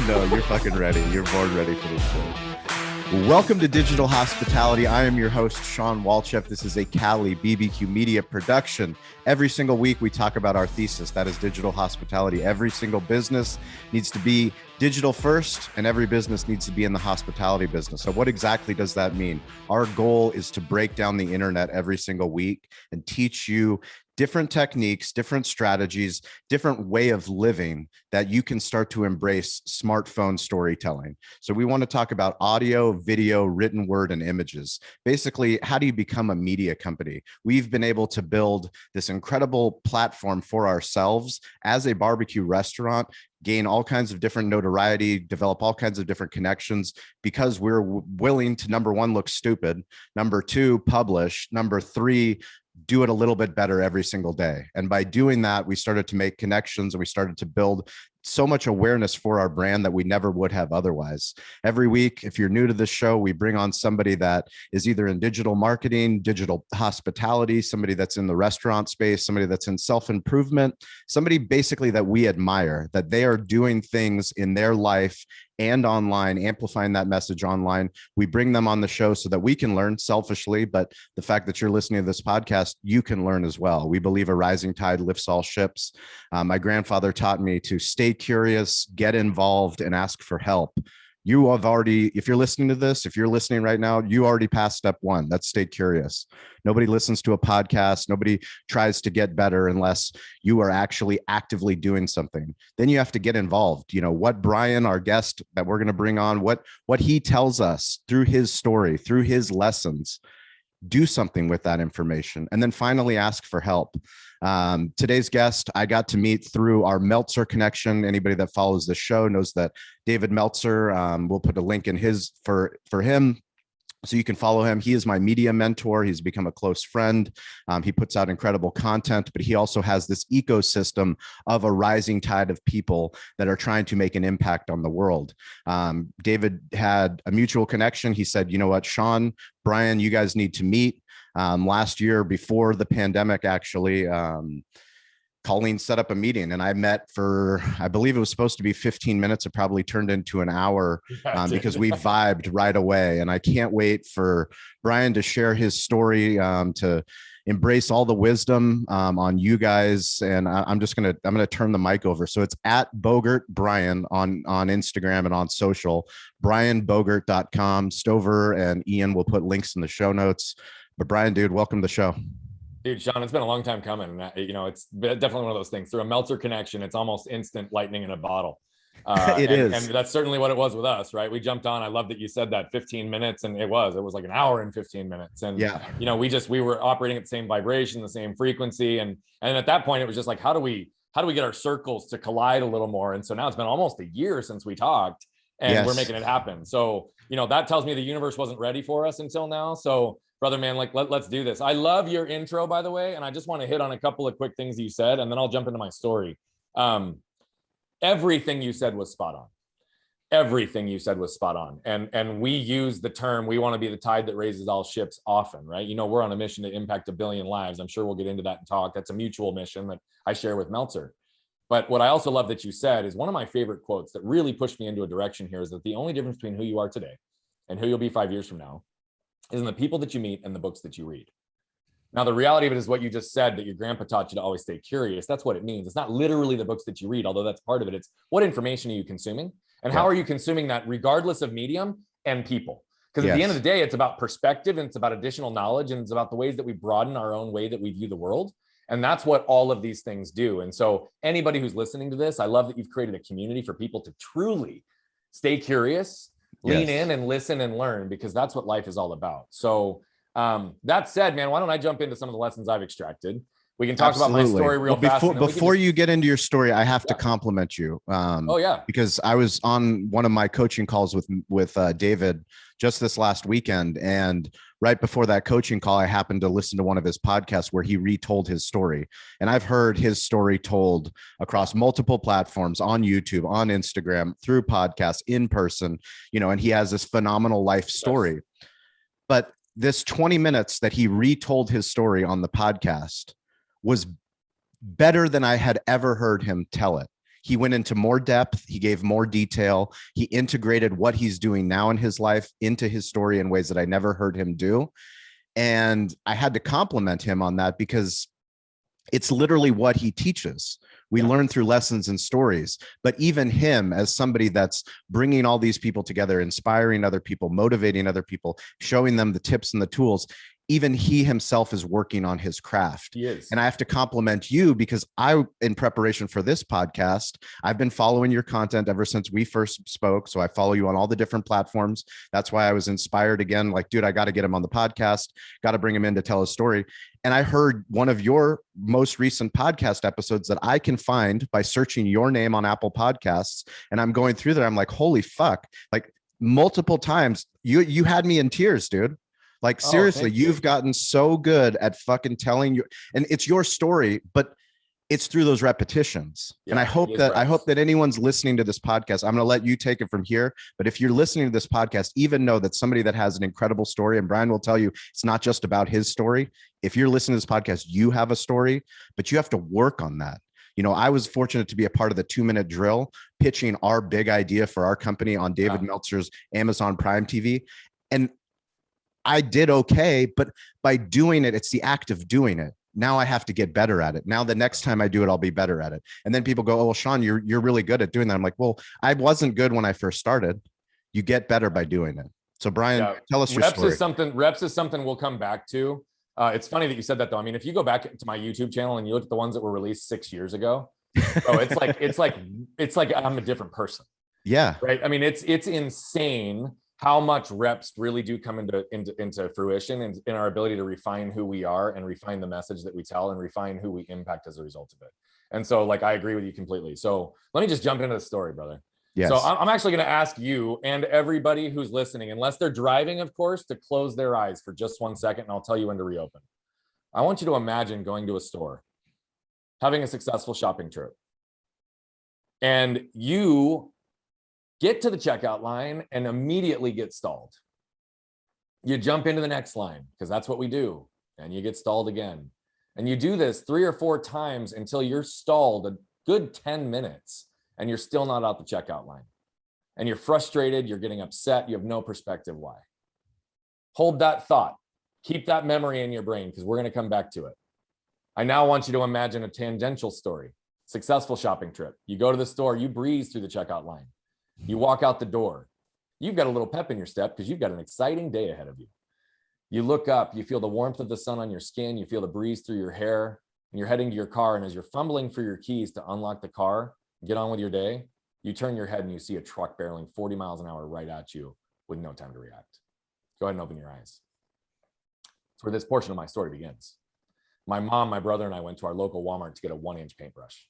No, you're fucking ready. You're born ready for this shit. Welcome to Digital Hospitality. I am your host, Sean Walchef. This is a Cali BBQ Media production. Every single week, we talk about our thesis. That is digital hospitality. Every single business needs to be digital first, and every business needs to be in the hospitality business. So what exactly does that mean? Our goal is to break down the internet every single week and teach you different techniques, different strategies, different way of living that you can start to embrace smartphone storytelling. So we want to talk about audio, video, written word, and images. Basically, how do you become a media company? We've been able to build this incredible platform for ourselves as a barbecue restaurant, gain all kinds of different notoriety, develop all kinds of different connections because we're willing to, number one, look stupid, number two, publish, number three, do it a little bit better every single day. And by doing that, we started to make connections and we started to build so much awareness for our brand that we never would have otherwise. Every week, if you're new to this show, we bring on somebody that is either in digital marketing, digital hospitality, somebody that's in the restaurant space, somebody that's in self-improvement, somebody basically that we admire, that they are doing things in their life and online, amplifying that message online. We bring them on the show so that we can learn selfishly, but the fact that you're listening to this podcast, you can learn as well. We believe a rising tide lifts all ships. My grandfather taught me to stay curious, get involved, and ask for help. You have already, if you're listening to this, if you're listening right now, you already passed step one. That's stay curious. Nobody listens to a podcast. Nobody tries to get better unless you are actually actively doing something. Then you have to get involved. You know, what Brian, our guest that we're going to bring on, what he tells us through his story, through his lessons, do something with that information. And then finally ask for help. Today's guest, I got to meet through our Meltzer connection. Anybody that follows the show knows that David Meltzer, we'll put a link in his for him, so you can follow him. He is my media mentor. He's become a close friend. He puts out incredible content, but he also has this ecosystem of a rising tide of people that are trying to make an impact on the world. David had a mutual connection. He said, you know what, Sean, Brian, you guys need to meet. Last year, before the pandemic, actually, Colleen set up a meeting and I met for, I believe it was supposed to be 15 minutes. It probably turned into an hour because we vibed right away. And I can't wait for Brian to share his story, to embrace all the wisdom on you guys. And I'm going to turn the mic over. So it's at Bogert Brian on Instagram and on social, brianbogert.com. Stover and Ian will put links in the show notes. But Brian, dude, welcome to the show. Dude, Sean, it's been a long time coming. You know, it's definitely one of those things. Through a Meltzer connection, it's almost instant lightning in a bottle. It is. And that's certainly what it was with us, right? We jumped on. I love that you said that 15 minutes, and it was like an hour and 15 minutes. And, yeah, you know, we were operating at the same vibration, the same frequency. And at that point, it was just like, how do we get our circles to collide a little more? And so now it's been almost a year since we talked, and we're making it happen. So, you know, that tells me the universe wasn't ready for us until now. So, brother, man, like let's do this. I love your intro, by the way, and I just want to hit on a couple of quick things you said, and then I'll jump into my story. Everything you said was spot on. Everything you said was spot on. And we use the term, we want to be the tide that raises all ships often, right? You know, we're on a mission to impact 1 billion lives. I'm sure we'll get into that and talk. That's a mutual mission that I share with Meltzer. But what I also love that you said is one of my favorite quotes that really pushed me into a direction here is that the only difference between who you are today and who you'll be 5 years from now is in the people that you meet and the books that you read. Now, the reality of it is what you just said, that your grandpa taught you to always stay curious. That's what it means. It's not literally the books that you read, although that's part of it. It's what information are you consuming and how are you consuming that regardless of medium and people? Because at the end of the day, it's about perspective and it's about additional knowledge and it's about the ways that we broaden our own way that we view the world. And that's what all of these things do. And so anybody who's listening to this, I love that you've created a community for people to truly stay curious, lean in and listen and learn, because that's what life is all about. So that said, man, why don't I jump into some of the lessons I've extracted? We can talk about my story real fast. Before you get into your story, I have to compliment you. Because I was on one of my coaching calls with David just this last weekend. And right before that coaching call, I happened to listen to one of his podcasts where he retold his story. And I've heard his story told across multiple platforms, on YouTube, on Instagram, through podcasts, in person, you know, and he has this phenomenal life story. But this 20 minutes that he retold his story on the podcast was better than I had ever heard him tell it. he went into more depth. He gave more detail. He integrated what he's doing now in his life into his story in ways that I never heard him do. And I had to compliment him on that because it's literally what he teaches. We learn through lessons and stories, but even him as somebody that's bringing all these people together, inspiring other people, motivating other people, showing them the tips and the tools, even he himself is working on his craft. He is. And I have to compliment you because in preparation for this podcast, I've been following your content ever since we first spoke. So I follow you on all the different platforms. That's why I was inspired again. Like, dude, I got to get him on the podcast, got to bring him in to tell his story. And I heard one of your most recent podcast episodes that I can find by searching your name on Apple Podcasts. And I'm going through there. I'm like, holy fuck. Like multiple times you had me in tears, dude. Like seriously, you've gotten so good at fucking telling you, and it's your story, but it's through those repetitions. And I hope that anyone's listening to this podcast, I'm going to let you take it from here. But if you're listening to this podcast, even know that somebody that has an incredible story, and Brian will tell you, it's not just about his story. If you're listening to this podcast, you have a story, but you have to work on that. You know, I was fortunate to be a part of the 2-minute drill, pitching our big idea for our company on David Meltzer's Amazon Prime TV. And I did okay, but by doing it, it's the act of doing it. Now I have to get better at it. Now the next time I do it, I'll be better at it. And then people go, oh, well, Sean, you're really good at doing that. I'm like, well, I wasn't good when I first started. You get better by doing it. So Brian, tell us your story. Reps is something we'll come back to. It's funny that you said that though. I mean, if you go back to my YouTube channel and you look at the ones that were released 6 years ago, it's like I'm a different person. Yeah. Right. I mean, it's insane how much reps really do come into fruition in our ability to refine who we are and refine the message that we tell and refine who we impact as a result of it. And so like, I agree with you completely. So let me just jump into the story, brother. Yes. So I'm actually going to ask you and everybody who's listening, unless they're driving, of course, to close their eyes for just 1 second, and I'll tell you when to reopen. I want you to imagine going to a store, having a successful shopping trip, and you get to the checkout line and immediately get stalled. You jump into the next line because that's what we do, and you get stalled again. And you do this 3 or 4 times until you're stalled a good 10 minutes and you're still not out the checkout line. And you're frustrated, you're getting upset, you have no perspective why. Hold that thought. Keep that memory in your brain because we're going to come back to it. I now want you to imagine a tangential story. Successful shopping trip. You go to the store, you breeze through the checkout line. You walk out the door. You've got a little pep in your step because you've got an exciting day ahead of you. You look up, you feel the warmth of the sun on your skin, you feel the breeze through your hair, and you're heading to your car. And as you're fumbling for your keys to unlock the car, get on with your day, you turn your head and you see a truck barreling 40 miles an hour right at you with no time to react. Go ahead and open your eyes. That's where this portion of my story begins. My mom, my brother, and I went to our local Walmart to get a 1-inch paintbrush.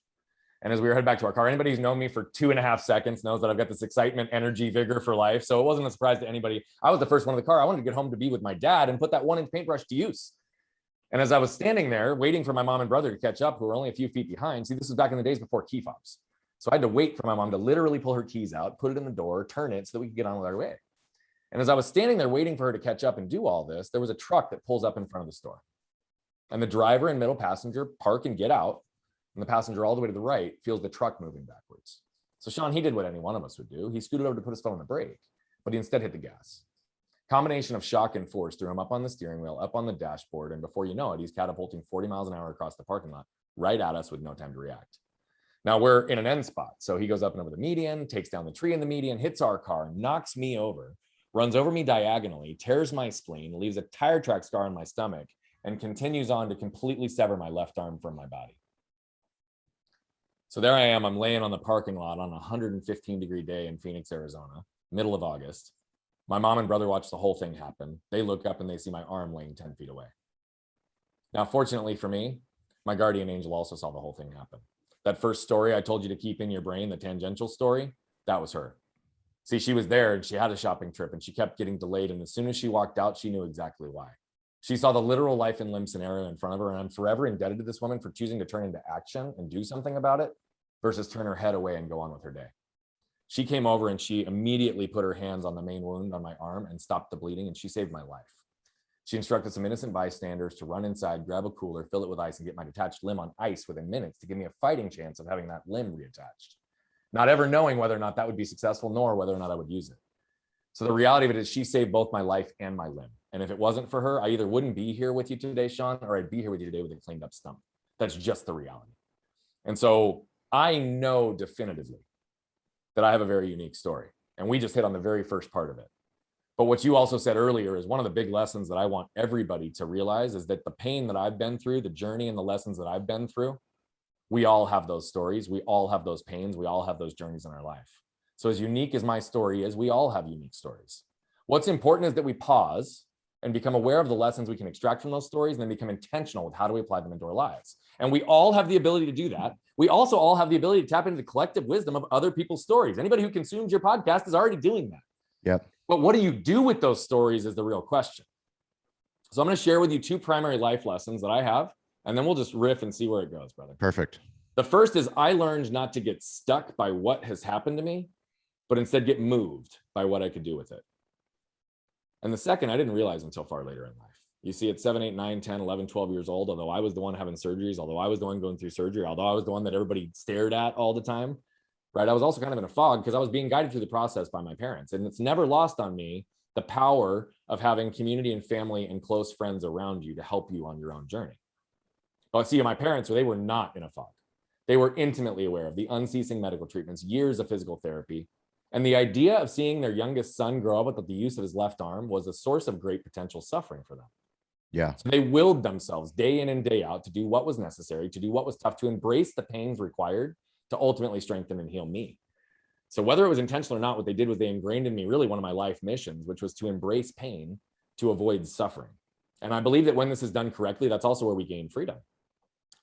And as we were heading back to our car, anybody who's known me for 2.5 seconds knows that I've got this excitement, energy, vigor for life. So it wasn't a surprise to anybody. I was the first one in the car. I wanted to get home to be with my dad and put that 1-inch paintbrush to use. And as I was standing there waiting for my mom and brother to catch up, who were only a few feet behind, see, this was back in the days before key fobs. So I had to wait for my mom to literally pull her keys out, put it in the door, turn it so that we could get on with our way. And as I was standing there waiting for her to catch up and do all this, there was a truck that pulls up in front of the store. And the driver and middle passenger park and get out. And the passenger all the way to the right feels the truck moving backwards. So Sean, he did what any one of us would do. He scooted over to put his foot on the brake, but he instead hit the gas. Combination of shock and force threw him up on the steering wheel, up on the dashboard. And before you know it, he's catapulting 40 miles an hour across the parking lot, right at us with no time to react. Now we're in an end spot. So he goes up and over the median, takes down the tree in the median, hits our car, knocks me over, runs over me diagonally, tears my spleen, leaves a tire track scar on my stomach, and continues on to completely sever my left arm from my body. So there I am, I'm laying on the parking lot on a 115-degree day in Phoenix, Arizona, middle of August. My mom and brother watch the whole thing happen. They look up and they see my arm laying 10 feet away. Now, fortunately for me, my guardian angel also saw the whole thing happen. That first story I told you to keep in your brain, the tangential story, that was her. See, she was there and she had a shopping trip and she kept getting delayed. And as soon as she walked out, she knew exactly why. She saw the literal life and limb scenario in front of her, and I'm forever indebted to this woman for choosing to turn into action and do something about it versus turn her head away and go on with her day. She came over and she immediately put her hands on the main wound on my arm and stopped the bleeding, and she saved my life. She instructed some innocent bystanders to run inside, grab a cooler, fill it with ice, and get my detached limb on ice within minutes to give me a fighting chance of having that limb reattached. not ever knowing whether or not that would be successful, nor whether or not I would use it. So the reality of it is she saved both my life and my limb. And if it wasn't for her, I either wouldn't be here with you today, Sean, or I'd be here with you today with a cleaned up stump. That's just the reality. And so I know definitively that I have a very unique story. And we just hit on the very first part of it. But what you also said earlier is one of the big lessons that I want everybody to realize is that the pain that I've been through, the journey and the lessons that I've been through, we all have those stories. We all have those pains. We all have those journeys in our life. So as unique as my story is, we all have unique stories. What's important is that we pause and become aware of the lessons we can extract from those stories, and then become intentional with how do we apply them into our lives. And we all have the ability to do that. We also all have the ability to tap into the collective wisdom of other people's stories. Anybody who consumes your podcast is already doing that. Yep. But what do you do with those stories is the real question. So I'm going to share with you 2 primary life lessons that I have, and then we'll just riff and see where it goes, brother. Perfect. The first is I learned not to get stuck by what has happened to me, but instead get moved by what I could do with it. And the second, I didn't realize until far later in life. You see, at 7, 8, 9, 10, 11, 12 years old, although I was the one having surgeries, although I was the one going through surgery, although I was the one that everybody stared at all the time, right? I was also kind of in a fog because I was being guided through the process by my parents. And it's never lost on me the power of having community and family and close friends around you to help you on your own journey. But see, my parents, they were not in a fog. They were intimately aware of the unceasing medical treatments, years of physical therapy. And the idea of seeing their youngest son grow up without the use of his left arm was a source of great potential suffering for them. Yeah. So they willed themselves day in and day out to do what was necessary, to do what was tough, to embrace the pains required to ultimately strengthen and heal me. So whether it was intentional or not, what they did was they ingrained in me really one of my life missions, which was to embrace pain to avoid suffering. And I believe that when this is done correctly, that's also where we gain freedom.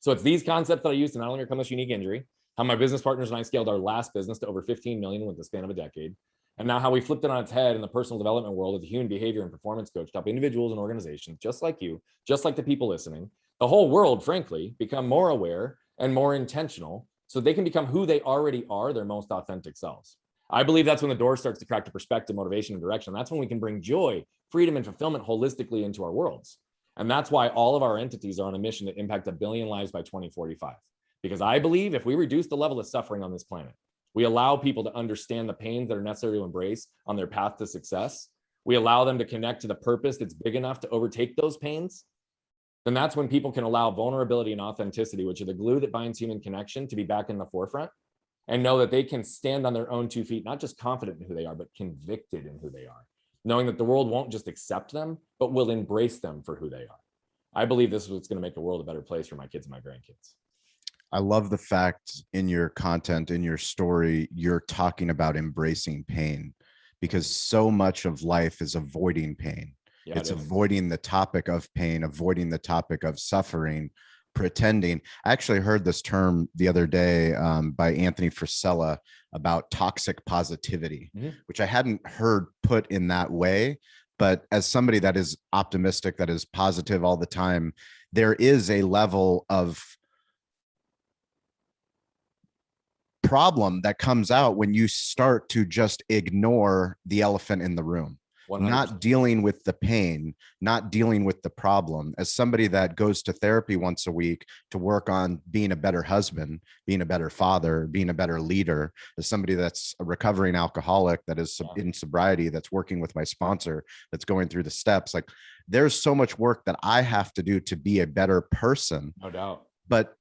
So it's these concepts that I use to not only overcome this unique injury, how my business partners and I scaled our last business to over 15 million with the span of a decade, and now how we flipped it on its head in the personal development world as a human behavior and performance coach to help individuals and organizations just like you, just like the people listening, the whole world, frankly, become more aware and more intentional so they can become who they already are, their most authentic selves. I believe that's when the door starts to crack to perspective, motivation, and direction. That's when we can bring joy, freedom, and fulfillment holistically into our worlds. And that's why all of our entities are on a mission to impact 1 billion lives by 2045. Because I believe if we reduce the level of suffering on this planet, we allow people to understand the pains that are necessary to embrace on their path to success, we allow them to connect to the purpose that's big enough to overtake those pains, then that's when people can allow vulnerability and authenticity, which are the glue that binds human connection, to be back in the forefront, and know that they can stand on their own 2 feet, not just confident in who they are, but convicted in who they are, knowing that the world won't just accept them, but will embrace them for who they are. I believe this is what's going to make the world a better place for my kids and my grandkids. I love the fact in your content, in your story, you're talking about embracing pain, because so much of life is avoiding pain. Yeah, it's avoiding the topic of pain, avoiding the topic of suffering, pretending. I actually heard this term the other day by Anthony Frisella about toxic positivity, which I hadn't heard put in that way. But as somebody that is optimistic, that is positive all the time, there is a level of problem that comes out when you start to just ignore the elephant in the room. 100%. Not dealing with the pain, not dealing with the problem. As somebody that goes to therapy once a week to work on being a better husband, being a better father, being a better leader, as somebody that's a recovering alcoholic that is in sobriety, that's working with my sponsor, that's going through the steps, like there's so much work that I have to do to be a better person. No doubt. But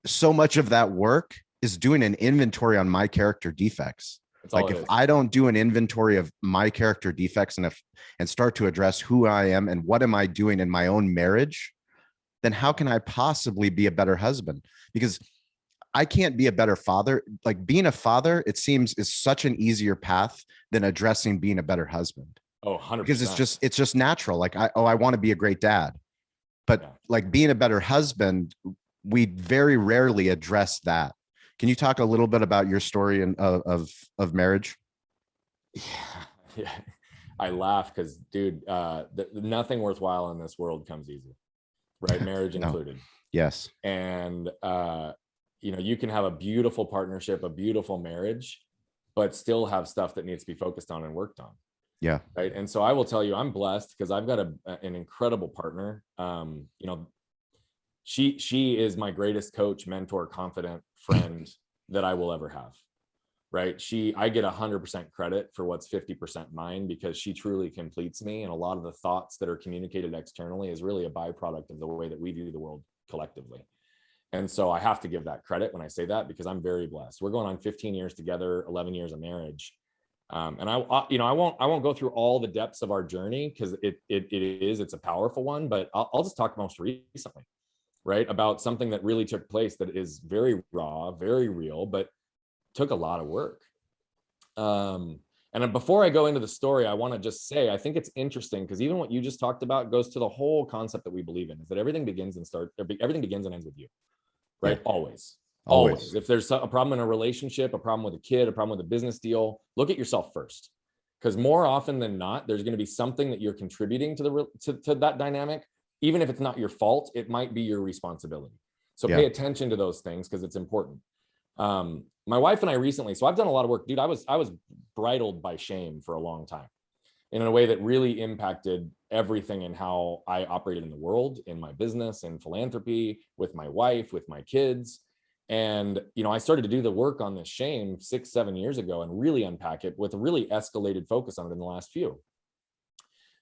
so much of that work is doing an inventory on my character defects. Like if I don't do an inventory of my character defects and start to address who I am and what am I doing in my own marriage, then how can I possibly be a better husband? Because I can't be a better father. Like being a father, it seems, is such an easier path than addressing being a better husband. Oh, 100%. Because it's just natural. Like I want to be a great dad, but like being a better husband, we very rarely address that. Can you talk a little bit about your story of marriage? Yeah. I laugh because, dude, nothing worthwhile in this world comes easy, right? Marriage included. Yes. And, you can have a beautiful partnership, a beautiful marriage, but still have stuff that needs to be focused on and worked on. Yeah. Right. And so I will tell you, I'm blessed because I've got an incredible partner. She is my greatest coach, mentor, confidant, friend that I will ever have. right? I get 100% credit for what's 50% mine, because she truly completes me. And a lot of the thoughts that are communicated externally is really a byproduct of the way that we view the world collectively. And so I have to give that credit when I say that, because I'm very blessed. We're going on 15 years together, 11 years of marriage. And I won't go through all the depths of our journey, because it's a powerful one, but I'll just talk most recently, right? About something that really took place that is very raw, very real, but took a lot of work. And before I go into the story, I want to just say, I think it's interesting, because even what you just talked about goes to the whole concept that we believe in, is that everything begins and ends with you, right? Yeah. Always. If there's a problem in a relationship, a problem with a kid, a problem with a business deal, look at yourself first. Because more often than not, there's going to be something that you're contributing to that dynamic. Even if it's not your fault, it might be your responsibility. So pay attention to those things, because it's important. My wife and I recently, so I've done a lot of work, dude. I was bridled by shame for a long time, in a way that really impacted everything in how I operated in the world, in my business, in philanthropy, with my wife, with my kids. And, I started to do the work on this shame 6-7 years ago, and really unpack it with a really escalated focus on it in the last few.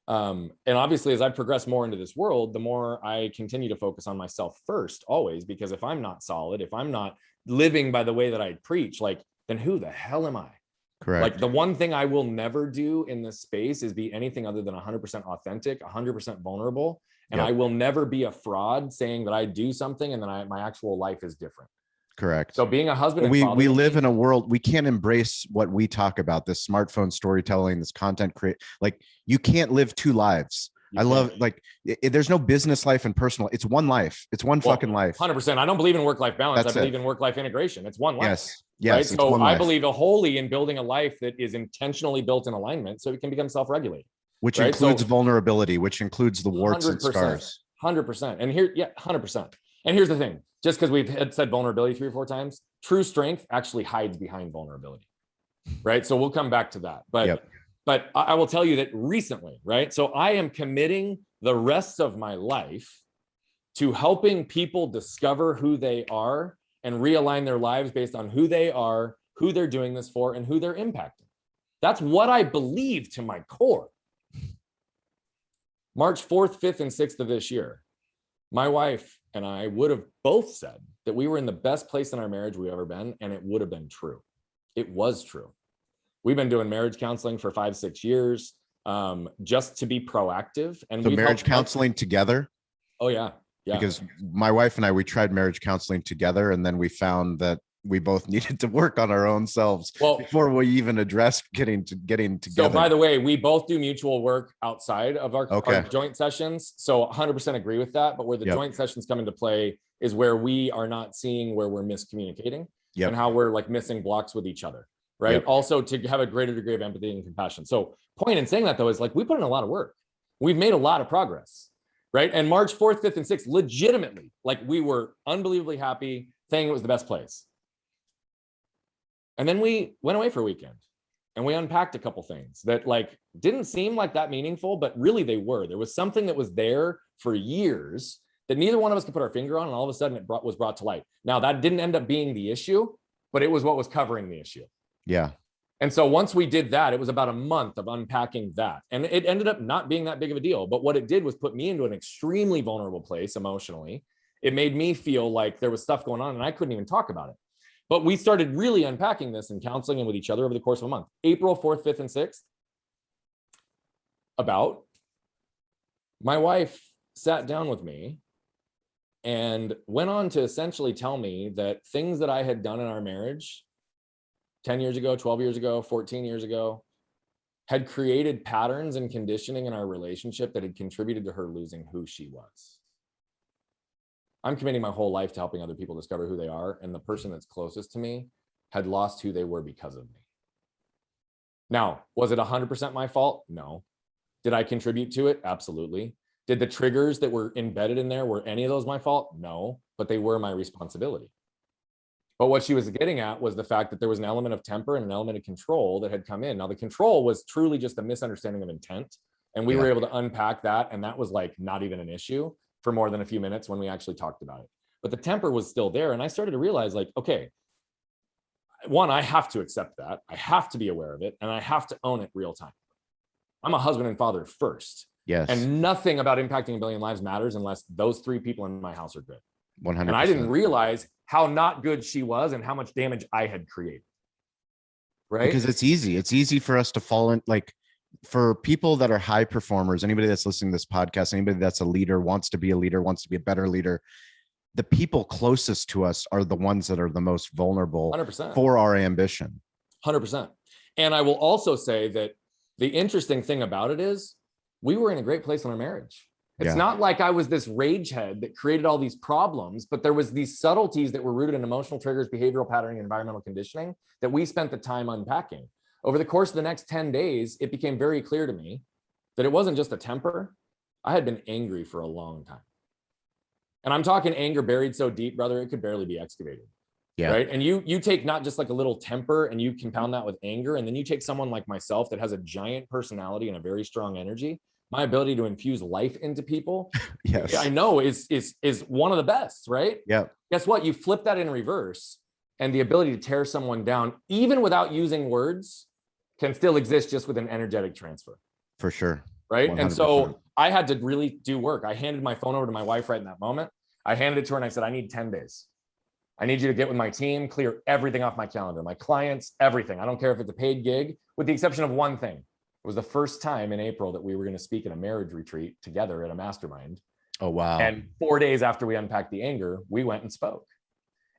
And obviously, as I progress more into this world, the more I continue to focus on myself first, always, because if I'm not solid, if I'm not living by the way that I preach, like, then who the hell am I? Correct. Like, the one thing I will never do in this space is be anything other than 100% authentic, 100% vulnerable. And I will never be a fraud saying that I do something and then my actual life is different. Correct. So being a husband and we father, live in a world, we can't embrace what we talk about, this smartphone storytelling, this content like, you can't live two lives. I love, like, there's no business life and personal. It's one life. It's one fucking life. 100%. I don't believe in work-life balance. I believe in work-life integration. It's one life. Yes. Right? So I believe wholly in building a life that is intentionally built in alignment, so it can become self-regulated. Which includes vulnerability, which includes the warts and scars. 100%. And here, 100%. And here's the thing, just because we've said vulnerability 3 or 4 times, true strength actually hides behind vulnerability. Right? So we'll come back to that. But I will tell you that recently, right? So I am committing the rest of my life to helping people discover who they are and realign their lives based on who they are, who they're doing this for, and who they're impacting. That's what I believe to my core. March 4th, 5th, and 6th of this year, my wife and I would have both said that we were in the best place in our marriage we've ever been, and it would have been true. It was true. We've been doing marriage counseling for 5-6 years, just to be proactive. And so marriage counseling together? Oh, yeah. Because my wife and I, we tried marriage counseling together, and then we found that we both needed to work on our own selves before we even addressed getting together. So by the way, we both do mutual work outside of our joint sessions. So 100% agree with that. But where the joint sessions come into play is where we are not seeing where we're miscommunicating and how we're like missing blocks with each other. Right. Also to have a greater degree of empathy and compassion. So point in saying that, though, is like, we put in a lot of work. We've made a lot of progress. Right. And March 4th, 5th, and 6th, legitimately, like, we were unbelievably happy, saying it was the best place. And then we went away for a weekend and we unpacked a couple things that like didn't seem like that meaningful, but really they were. There was something that was there for years that neither one of us could put our finger on. And all of a sudden it was brought to light. Now that didn't end up being the issue, but it was what was covering the issue. Yeah. And so once we did that, it was about a month of unpacking that. And it ended up not being that big of a deal. But what it did was put me into an extremely vulnerable place emotionally. It made me feel like there was stuff going on and I couldn't even talk about it. But we started really unpacking this and counseling and with each other over the course of a month. April 4th, 5th, and 6th, my wife sat down with me and went on to essentially tell me that things that I had done in our marriage 10 years ago, 12 years ago, 14 years ago, had created patterns and conditioning in our relationship that had contributed to her losing who she was. I'm committing my whole life to helping other people discover who they are, and the person that's closest to me had lost who they were because of me. Now, was it 100% my fault? No. Did I contribute to it? Absolutely. Did the triggers that were embedded in there, were any of those my fault? No, but they were my responsibility. But what she was getting at was the fact that there was an element of temper and an element of control that had come in. Now, the control was truly just a misunderstanding of intent, and we were able to unpack that, and that was like not even an issue for more than a few minutes when we actually talked about it. But the temper was still there. And I started to realize like, okay, one, I have to accept that. I have to be aware of it, and I have to own it real time. I'm a husband and father first. Yes. And nothing about impacting a billion lives matters unless those three people in my house are good. 100%. And I didn't realize how not good she was and how much damage I had created. Right? Because it's easy. It's easy for us to fall in, like, for people that are high performers, anybody that's listening to this podcast, anybody that's a leader, wants to be a leader, wants to be a better leader, the people closest to us are the ones that are the most vulnerable 100%. For our ambition. 100%. And I will also say that the interesting thing about it is we were in a great place in our marriage. It's not like I was this rage head that created all these problems, but there was these subtleties that were rooted in emotional triggers, behavioral patterning, and environmental conditioning that we spent the time unpacking. Over the course of the next 10 days, it became very clear to me that it wasn't just a temper. I had been angry for a long time. And I'm talking anger buried so deep, brother, it could barely be excavated. Yeah. Right. And you take not just like a little temper and you compound that with anger. And then you take someone like myself that has a giant personality and a very strong energy. My ability to infuse life into people, yes, I know is one of the best, right? Yeah. Guess what? You flip that in reverse, and the ability to tear someone down, even without using words, can still exist just with an energetic transfer. For sure. Right. 100%. And so I had to really do work. I handed my phone over to my wife right in that moment. I handed it to her and I said, I need 10 days. I need you to get with my team, clear everything off my calendar, my clients, everything. I don't care if it's a paid gig, with the exception of one thing. It was the first time in April that we were going to speak at a marriage retreat together at a mastermind. Oh, wow. And 4 days after we unpacked the anger, we went and spoke.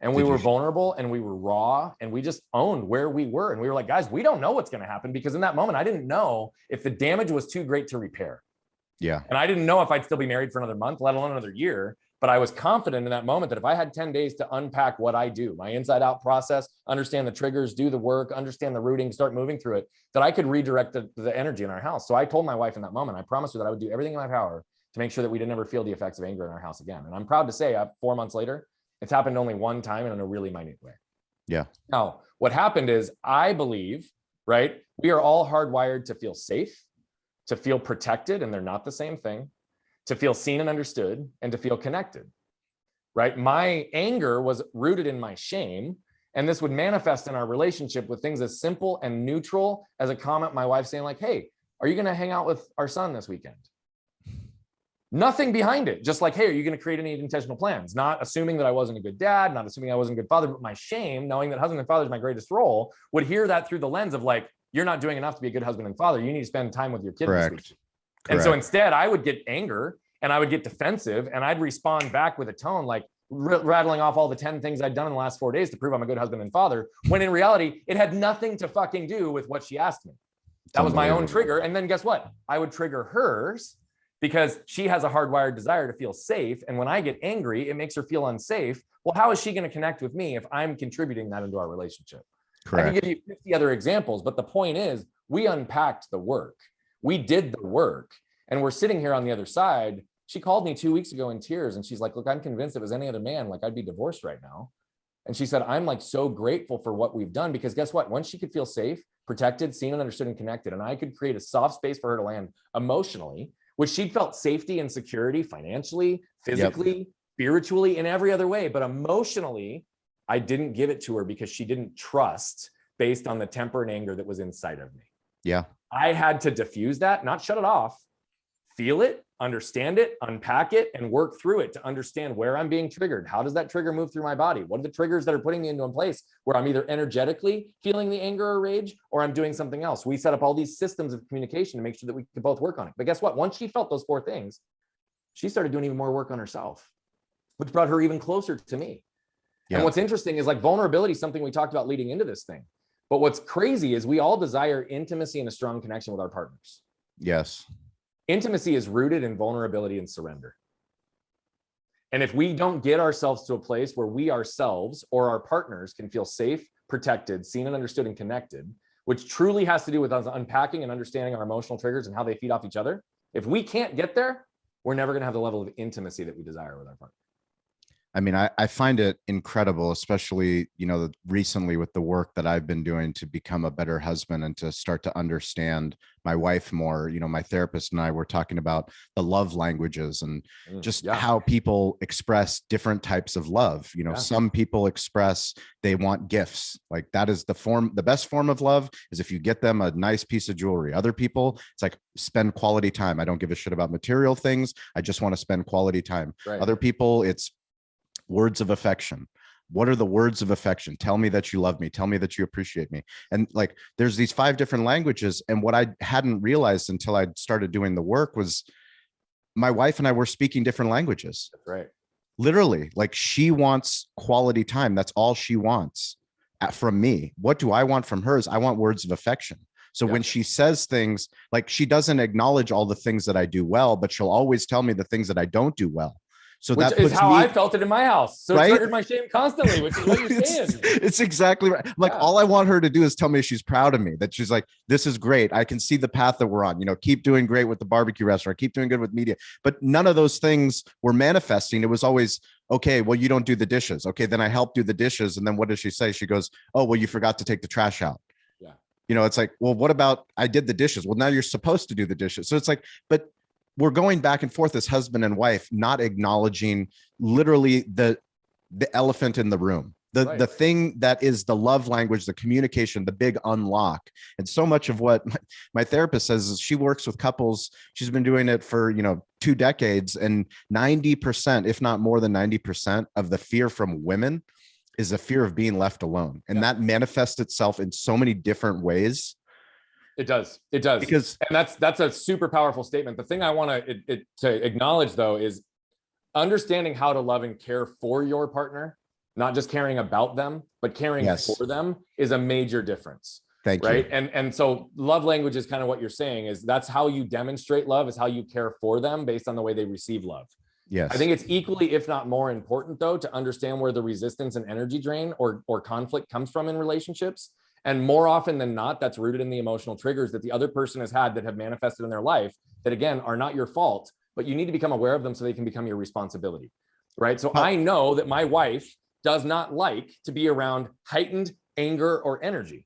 And we were vulnerable and we were raw and we just owned where we were. And we were like, guys, we don't know what's going to happen, because in that moment, I didn't know if the damage was too great to repair. Yeah. And I didn't know if I'd still be married for another month, let alone another year. But I was confident in that moment that if I had 10 days to unpack what I do, my inside out process, understand the triggers, do the work, understand the rooting, start moving through it, that I could redirect the energy in our house. So I told my wife in that moment, I promised her that I would do everything in my power to make sure that we didn't ever feel the effects of anger in our house again. And I'm proud to say 4 months later, it's happened only one time and in a really minute way. Yeah. Now, what happened is, I believe, right, we are all hardwired to feel safe, to feel protected, and they're not the same thing, to feel seen and understood, and to feel connected, right? My anger was rooted in my shame, and this would manifest in our relationship with things as simple and neutral as a comment my wife saying like, hey, are you going to hang out with our son this weekend? Nothing behind it. Just like, hey, are you going to create any intentional plans? Not assuming that I wasn't a good dad, not assuming I wasn't a good father, but my shame, knowing that husband and father is my greatest role, would hear that through the lens of like, you're not doing enough to be a good husband and father. You need to spend time with your kid this week. And so instead I would get anger and I would get defensive and I'd respond back with a tone like rattling off all the 10 things I'd done in the last 4 days to prove I'm a good husband and father, when in reality, it had nothing to fucking do with what she asked me. That was my own trigger. And then guess what? I would trigger hers because she has a hardwired desire to feel safe. And when I get angry, it makes her feel unsafe. Well, how is she going to connect with me if I'm contributing that into our relationship? Correct. I can give you 50 other examples, but the point is we unpacked the work. We did the work and we're sitting here on the other side. She called me 2 weeks ago in tears and she's like, look, I'm convinced if it was any other man, like I'd be divorced right now. And she said, I'm like so grateful for what we've done, because guess what? Once she could feel safe, protected, seen and understood and connected, and I could create a soft space for her to land emotionally, which she'd felt safety and security financially, physically, spiritually, in every other way. But emotionally, I didn't give it to her because she didn't trust based on the temper and anger that was inside of me. Yeah. I had to diffuse that, not shut it off, feel it, understand it, unpack it, and work through it to understand where I'm being triggered. How does that trigger move through my body? What are the triggers that are putting me into a place where I'm either energetically feeling the anger or rage, or I'm doing something else? We set up all these systems of communication to make sure that we could both work on it. But guess what? Once she felt those 4 things, she started doing even more work on herself, which brought her even closer to me. Yeah. And what's interesting is like vulnerability is something we talked about leading into this thing. But what's crazy is we all desire intimacy and a strong connection with our partners. Yes. Intimacy is rooted in vulnerability and surrender. And if we don't get ourselves to a place where we ourselves or our partners can feel safe, protected, seen and understood and connected, which truly has to do with us unpacking and understanding our emotional triggers and how they feed off each other. If we can't get there, we're never going to have the level of intimacy that we desire with our partner. I mean, I find it incredible, especially, recently with the work that I've been doing to become a better husband and to start to understand my wife more. My therapist and I were talking about the love languages and just Yeah. how people express different types of love. Yeah. Some people express they want gifts. Like that is the best form of love is if you get them a nice piece of jewelry. Other people, it's like spend quality time. I don't give a shit about material things. I just want to spend quality time. Right. Other people, it's words of affection. What are the words of affection? Tell me that you love me. Tell me that you appreciate me. And like, there's these 5 different languages. And what I hadn't realized until I started doing the work was my wife and I were speaking different languages. That's right. Literally, like she wants quality time. That's all she wants from me. What do I want from hers? I want words of affection. So when she says things, like she doesn't acknowledge all the things that I do well, but she'll always tell me the things that I don't do well. So which that is how I felt it in my house. So right? it triggered my shame constantly, which is what you're saying. It's exactly right. Like all I want her to do is tell me she's proud of me, that she's like, this is great. I can see the path that we're on, keep doing great with the barbecue restaurant, keep doing good with media. But none of those things were manifesting. It was always, okay, well, you don't do the dishes. Okay, then I help do the dishes. And then what does she say? She goes, oh, well, you forgot to take the trash out. Yeah. It's like, well, what about I did the dishes? Well, now you're supposed to do the dishes. So it's like, but we're going back and forth as husband and wife, not acknowledging literally the elephant in the room, the thing that is the love language, the communication, the big unlock. And so much of what my therapist says is she works with couples. She's been doing it for, 2 decades, and 90%, if not more than 90% of the fear from women is a fear of being left alone. And that manifests itself in so many different ways. It does. And that's a super powerful statement. The thing I want to acknowledge though is understanding how to love and care for your partner, not just caring about them, but caring for them is a major difference. Thank you. Right. And so love language is kind of what you're saying is that's how you demonstrate love, is how you care for them based on the way they receive love. Yes. I think it's equally, if not more important though, to understand where the resistance and energy drain or conflict comes from in relationships. And more often than not, that's rooted in the emotional triggers that the other person has had that have manifested in their life that, again, are not your fault, but you need to become aware of them so they can become your responsibility, right? So I know that my wife does not like to be around heightened anger or energy.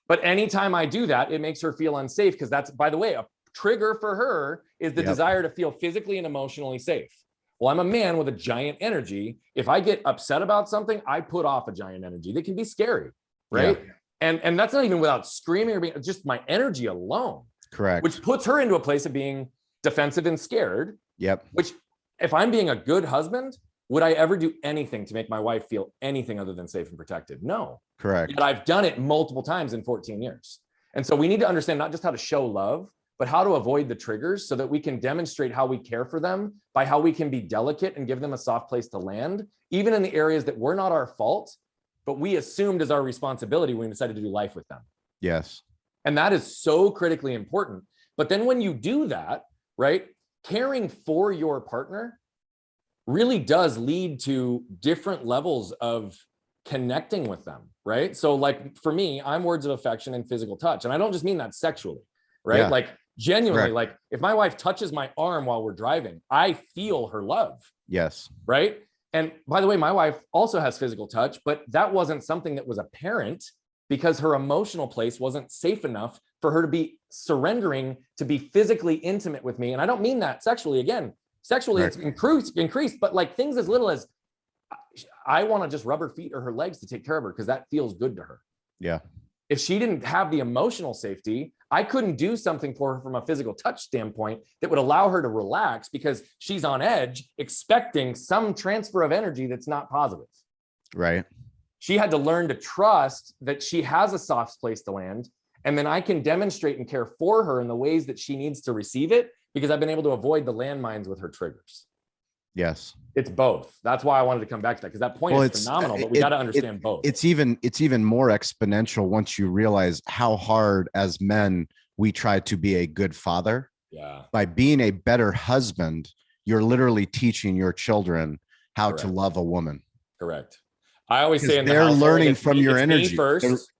But anytime I do that, it makes her feel unsafe because that's, by the way, a trigger for her is the desire to feel physically and emotionally safe. Well, I'm a man with a giant energy. If I get upset about something, I put off a giant energy that can be scary. Right. Yeah. And that's not even without screaming or being just my energy alone. Correct. Which puts her into a place of being defensive and scared. Yep. Which if I'm being a good husband, would I ever do anything to make my wife feel anything other than safe and protected? No. Correct. But I've done it multiple times in 14 years. And so we need to understand not just how to show love, but how to avoid the triggers so that we can demonstrate how we care for them by how we can be delicate and give them a soft place to land, even in the areas that were not our fault, but we assumed as our responsibility when we decided to do life with them. Yes. And that is so critically important. But then when you do that, right, caring for your partner really does lead to different levels of connecting with them, right? So like for me, I'm words of affection and physical touch. And I don't just mean that sexually, right? Yeah. Like genuinely, like if my wife touches my arm while we're driving, I feel her love. Yes. Right. And by the way, my wife also has physical touch, but that wasn't something that was apparent because her emotional place wasn't safe enough for her to be surrendering to be physically intimate with me. And I don't mean that sexually. Again, sexually it's increased, but like things as little as I want to just rub her feet or her legs to take care of her because that feels good to her. Yeah. If she didn't have the emotional safety, I couldn't do something for her from a physical touch standpoint that would allow her to relax because she's on edge, expecting some transfer of energy that's not positive. Right. She had to learn to trust that she has a soft place to land. And then I can demonstrate and care for her in the ways that she needs to receive it because I've been able to avoid the landmines with her triggers. Yes. It's both. That's why I wanted to come back to that because that point is phenomenal, but we got to understand both. It's even more exponential once you realize how hard as men we try to be a good father. Yeah. By being a better husband, you're literally teaching your children how to love a woman. Correct. I always say they're learning from your energy.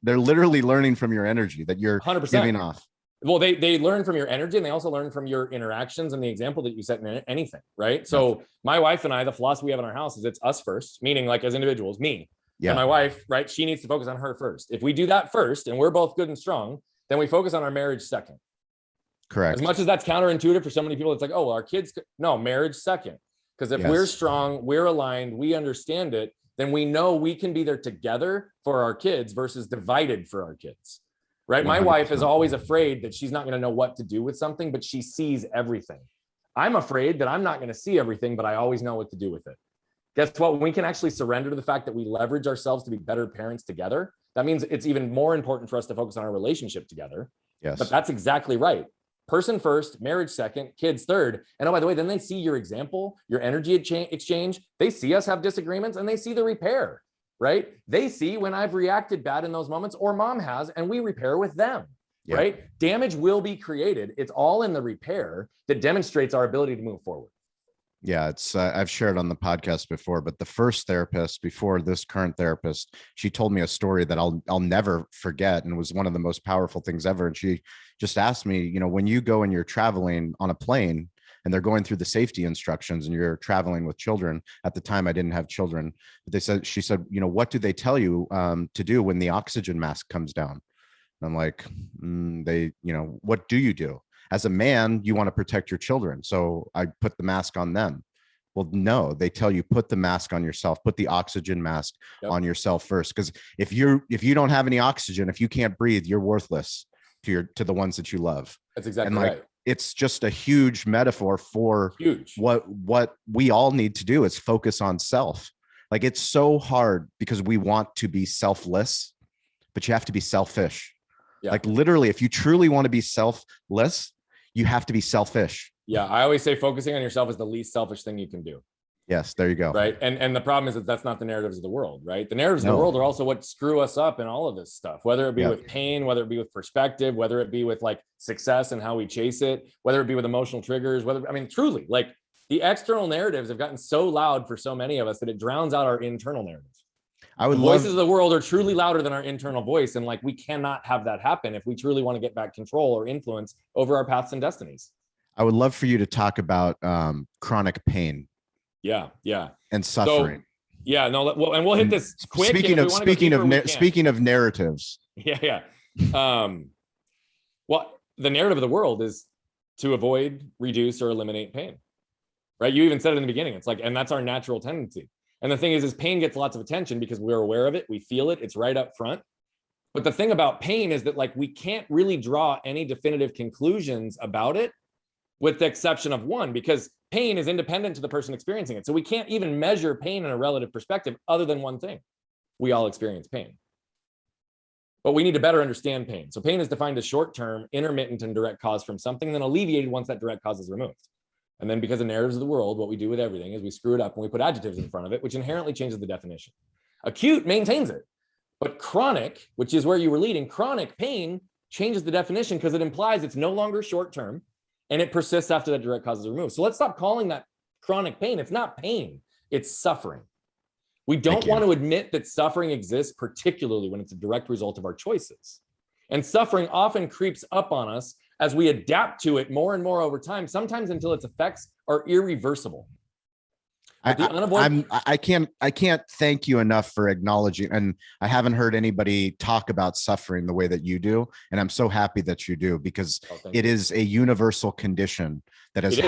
They're literally learning from your energy that you're 100%. giving off. Well, they learn from your energy, and they also learn from your interactions and the example that you set in anything, right? So my wife and I, the philosophy we have in our house is it's us first, meaning like as individuals, me and my wife, right? She needs to focus on her first. If we do that first and we're both good and strong, then we focus on our marriage second. Correct. As much as that's counterintuitive for so many people, it's like, oh, well, our kids, no, marriage second. Because if we're strong, we're aligned, we understand it, then we know we can be there together for our kids versus divided for our kids. Right. 100%. My wife is always afraid that she's not going to know what to do with something, but she sees everything. I'm afraid that I'm not going to see everything, but I always know what to do with it. Guess what? When we can actually surrender to the fact that we leverage ourselves to be better parents together, that means it's even more important for us to focus on our relationship together. Yes. But that's exactly right. Person first, marriage second, kids third. And oh, by the way, then they see your example, your energy exchange. They see us have disagreements and they see the repair. Right? They see when I've reacted bad in those moments, or mom has, and we repair with them, right? Damage will be created. It's all in the repair that demonstrates our ability to move forward. Yeah, it's I've shared on the podcast before, but the first therapist before this current therapist, she told me a story that I'll never forget, and was one of the most powerful things ever. And she just asked me, you know, when you go and you're traveling on a plane, and they're going through the safety instructions, and you're traveling with children. At the time, I didn't have children, but she said, you know, what do they tell you to do when the oxygen mask comes down? And I'm like, what do you do? As a man, you want to protect your children. So I put the mask on them. Well, no, they tell you, put the mask on yourself, put the oxygen mask on yourself first. Because if you don't have any oxygen, if you can't breathe, you're worthless to the ones that you love. That's exactly right. It's just a huge metaphor for what we all need to do is focus on self. Like, it's so hard because we want to be selfless, but you have to be selfish. Like, literally, if you truly want to be selfless, you have to be selfish. Yeah. I always say focusing on yourself is the least selfish thing you can do. Yes, there you go. Right. And the problem is that that's not the narratives of the world, right? The narratives of the world are also what screw us up in all of this stuff, whether it be with pain, whether it be with perspective, whether it be with like success and how we chase it, whether it be with emotional triggers, truly, like, the external narratives have gotten so loud for so many of us that it drowns out our internal narrative. The voices of the world are truly louder than our internal voice. And like, we cannot have that happen if we truly want to get back control or influence over our paths and destinies. I would love for you to talk about chronic pain. Yeah. And suffering. So, and we'll hit this quick. Speaking of narratives. Yeah. Well, the narrative of the world is to avoid, reduce, or eliminate pain, right? You even said it in the beginning. It's like, and that's our natural tendency. And the thing is pain gets lots of attention because we're aware of it. We feel it. It's right up front. But the thing about pain is that, like, we can't really draw any definitive conclusions about it, with the exception of one, because pain is independent to the person experiencing it. So we can't even measure pain in a relative perspective other than one thing. We all experience pain. But we need to better understand pain. So pain is defined as short-term, intermittent, and direct cause from something, and then alleviated once that direct cause is removed. And then, because of narratives of the world, what we do with everything is we screw it up and we put adjectives in front of it, which inherently changes the definition. Acute maintains it. But chronic, which is where you were leading, chronic pain changes the definition because it implies it's no longer short-term, and it persists after that direct cause is removed. So let's stop calling that chronic pain. It's not pain, it's suffering. We don't want to admit that suffering exists, particularly when it's a direct result of our choices. And suffering often creeps up on us as we adapt to it more and more over time, sometimes until its effects are irreversible. I can't thank you enough for acknowledging, and I haven't heard anybody talk about suffering the way that you do, and I'm so happy that you do, because it is a universal condition that has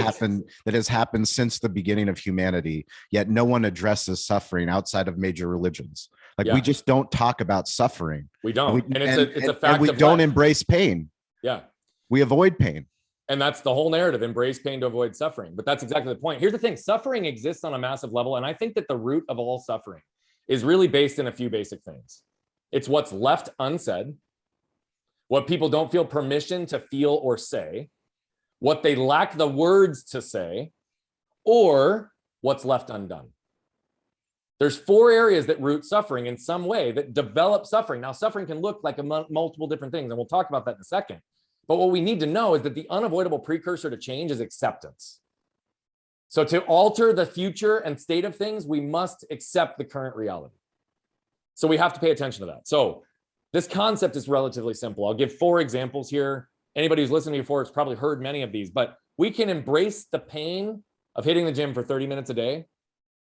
happened since the beginning of humanity, yet no one addresses suffering outside of major religions. Like, we just don't talk about suffering. We don't. It's a fact. And we don't embrace pain. Yeah. We avoid pain. And that's the whole narrative: embrace pain to avoid suffering. But that's exactly the point. Here's the thing: suffering exists on a massive level. And I think that the root of all suffering is really based in a few basic things. It's what's left unsaid, what people don't feel permission to feel or say, what they lack the words to say, or what's left undone. There's 4 areas that root suffering in some way, that develop suffering. Now, suffering can look like multiple different things, and we'll talk about that in a second. But what we need to know is that the unavoidable precursor to change is acceptance. So to alter the future and state of things, we must accept the current reality. So we have to pay attention to that. So this concept is relatively simple. I'll give 4 examples here. Anybody who's listened to me before has probably heard many of these, but we can embrace the pain of hitting the gym for 30 minutes a day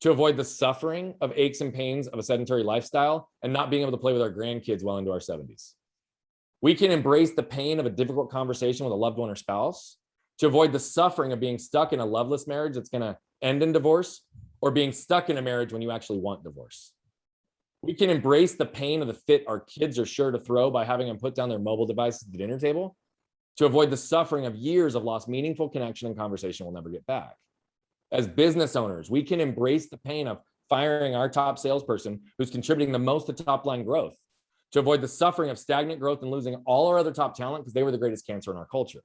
to avoid the suffering of aches and pains of a sedentary lifestyle and not being able to play with our grandkids well into our 70s. We can embrace the pain of a difficult conversation with a loved one or spouse to avoid the suffering of being stuck in a loveless marriage that's going to end in divorce, or being stuck in a marriage when you actually want divorce. We can embrace the pain of the fit our kids are sure to throw by having them put down their mobile devices at the dinner table to avoid the suffering of years of lost meaningful connection and conversation we'll never get back. As business owners, we can embrace the pain of firing our top salesperson who's contributing the most to top line growth to avoid the suffering of stagnant growth and losing all our other top talent because they were the greatest cancer in our culture.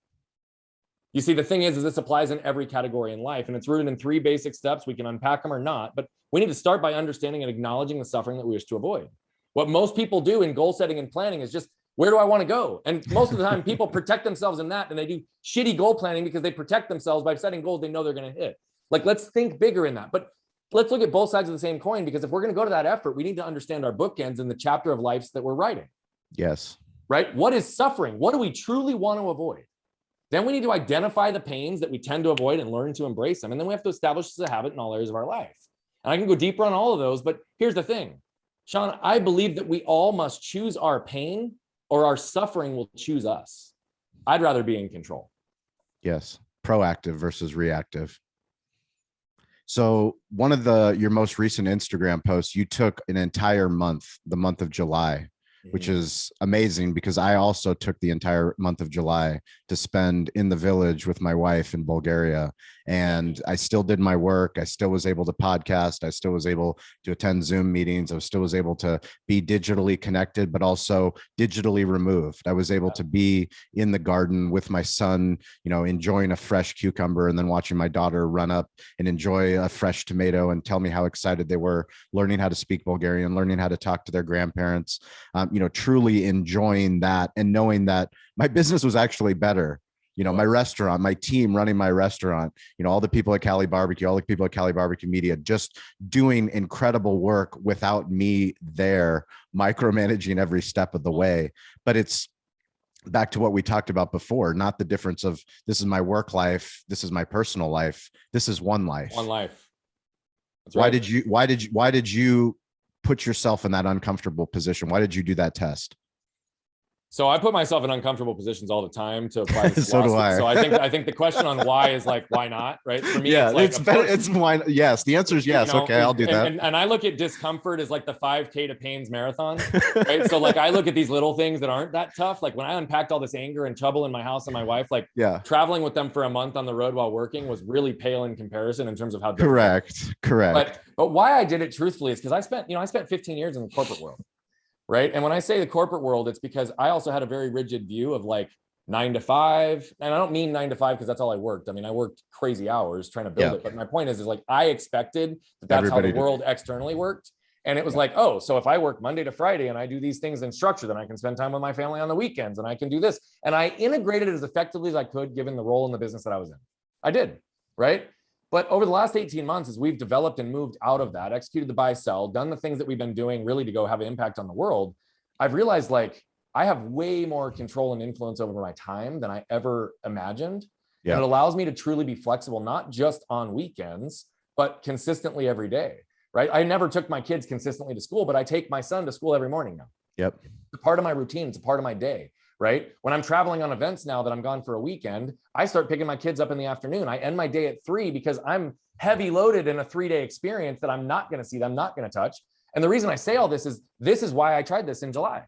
You see, the thing is this applies in every category in life, and it's rooted in 3 basic steps. We can unpack them or not, but we need to start by understanding and acknowledging the suffering that we wish to avoid. What most people do in goal setting and planning is just, where do I want to go? And most of the time, people protect themselves in that, and they do shitty goal planning because they protect themselves by setting goals they know they're going to hit. Like, let's think bigger in that. But let's look at both sides of the same coin, because if we're going to go to that effort, we need to understand our bookends in the chapter of lives that we're writing. Yes. Right? What is suffering? What do we truly want to avoid? Then we need to identify the pains that we tend to avoid and learn to embrace them. And then we have to establish this as a habit in all areas of our life. And I can go deeper on all of those, but here's the thing, Sean, I believe that we all must choose our pain, or our suffering will choose us. I'd rather be in control. Yes. Proactive versus reactive. So one of your most recent Instagram posts, you took an entire month, the month of July, which is amazing, because I also took the entire month of July to spend in the village with my wife in Bulgaria. And I still did my work. I still was able to podcast. I still was able to attend Zoom meetings. I still was able to be digitally connected, but also digitally removed. I was able to be in the garden with my son, enjoying a fresh cucumber, and then watching my daughter run up and enjoy a fresh tomato and tell me how excited they were learning how to speak Bulgarian, learning how to talk to their grandparents, truly enjoying that and knowing that my business was actually better. My restaurant, my team running my restaurant, all the people at Cali Barbecue, all the people at Cali Barbecue Media, just doing incredible work without me there, micromanaging every step of the way. But it's back to what we talked about before, not the difference of this is my work life, this is my personal life, this is one life. One life. That's right. Why did you put yourself in that uncomfortable position? Why did you do that test? So I put myself in uncomfortable positions all the time to apply this So do I. So I think the question on why is like, why not? Right? For me, yeah, it's better. It's why. Yes, the answer is yes. Okay, I'll do that. And I look at discomfort as like the 5K to Payne's marathon, right? So like I look at these little things that aren't that tough. Like when I unpacked all this anger and trouble in my house and my wife, like traveling with them for a month on the road while working was really pale in comparison in terms of how difficult. Correct. But why I did it truthfully is because I spent 15 years in the corporate world. Right. And when I say the corporate world, it's because I also had a very rigid view of like 9 to 5. And I don't mean 9 to 5 because that's all I worked. I mean, I worked crazy hours trying to build it. But my point is like I expected that's how the world externally worked. And it was like, oh, so if I work Monday to Friday and I do these things in structure, then I can spend time with my family on the weekends and I can do this. And I integrated it as effectively as I could, given the role in the business that I was in. I did. Right. But over the last 18 months, as we've developed and moved out of that, executed the buy sell, done the things that we've been doing really to go have an impact on the world, I've realized like I have way more control and influence over my time than I ever imagined. Yeah. And it allows me to truly be flexible, not just on weekends, but consistently every day, right? I never took my kids consistently to school, but I take my son to school every morning now. Yep. It's a part of my routine. It's a part of my day. Right? When I'm traveling on events now that I'm gone for a weekend, I start picking my kids up in the afternoon. I end my day at 3 because I'm heavy loaded in a 3-day experience that I'm not going to see, that I'm not going to touch. And the reason I say all this is why I tried this in July,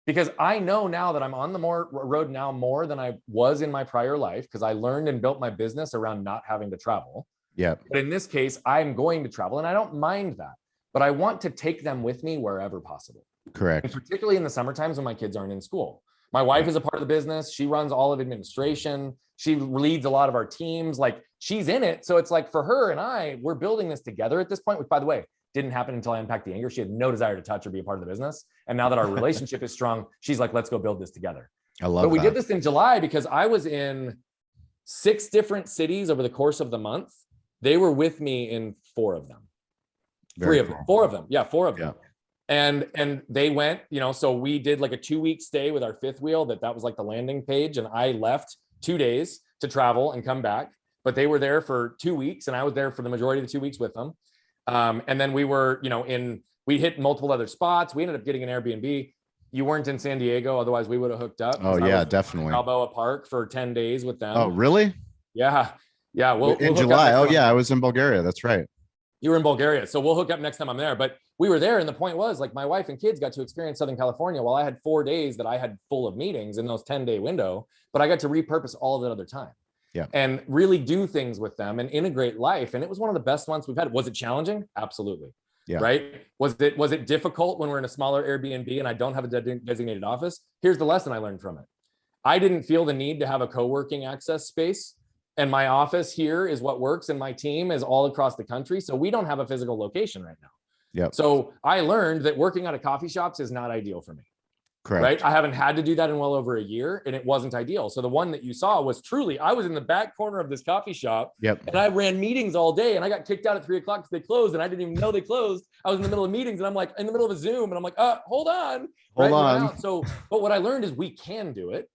because I know now that I'm on the road now more than I was in my prior life, because I learned and built my business around not having to travel. Yeah. But in this case, I'm going to travel and I don't mind that, but I want to take them with me wherever possible. Correct. And particularly in the summer times when my kids aren't in school. My wife is a part of the business. She runs all of administration. She leads a lot of our teams. Like she's in it. So it's like for her and we're building this together at this point, which by the way, didn't happen until I unpacked the anger. She had no desire to touch or be a part of the business. And now that our relationship is strong, she's like, let's go build this together. I love that. But we did this in July because I was in 6 different cities over the course of the month. They were with me in 4 of them. 4 of them. Yeah, 4 of them. And they went, so we did like a 2-week stay with our fifth wheel. That was like the landing page. And I left 2 days to travel and come back, but they were there for 2 weeks and I was there for the majority of the 2 weeks with them. And then we were, we hit multiple other spots. We ended up getting an Airbnb. You weren't in San Diego. Otherwise we would have hooked up. Oh yeah, definitely. Balboa Park for 10 days with them. Oh, really? Yeah. Yeah. In July. Oh yeah. I was in Bulgaria. That's right. You were in Bulgaria. So we'll hook up next time I'm there. But we were there. And the point was, like, my wife and kids got to experience Southern California while I had 4 days that I had full of meetings in those 10-day window, but I got to repurpose all of that other time. Yeah. And really do things with them and integrate life. And it was one of the best months we've had. Was it challenging? Absolutely. Yeah. Right. Was it difficult when we're in a smaller Airbnb and I don't have a designated office? Here's the lesson I learned from it. I didn't feel the need to have a co-working access space. And my office here is what works. And my team is all across the country. So we don't have a physical location right now. Yeah. So I learned that working out of coffee shops is not ideal for me. Correct. Right. I haven't had to do that in well over a year and it wasn't ideal. So the one that you saw was truly, I was in the back corner of this coffee shop. Yep. And I ran meetings all day and I got kicked out at 3 o'clock because they closed and I didn't even know they closed. I was in the middle of meetings and I'm like in the middle of a Zoom and I'm like, hold on. Hold on. So, but what I learned is we can do it.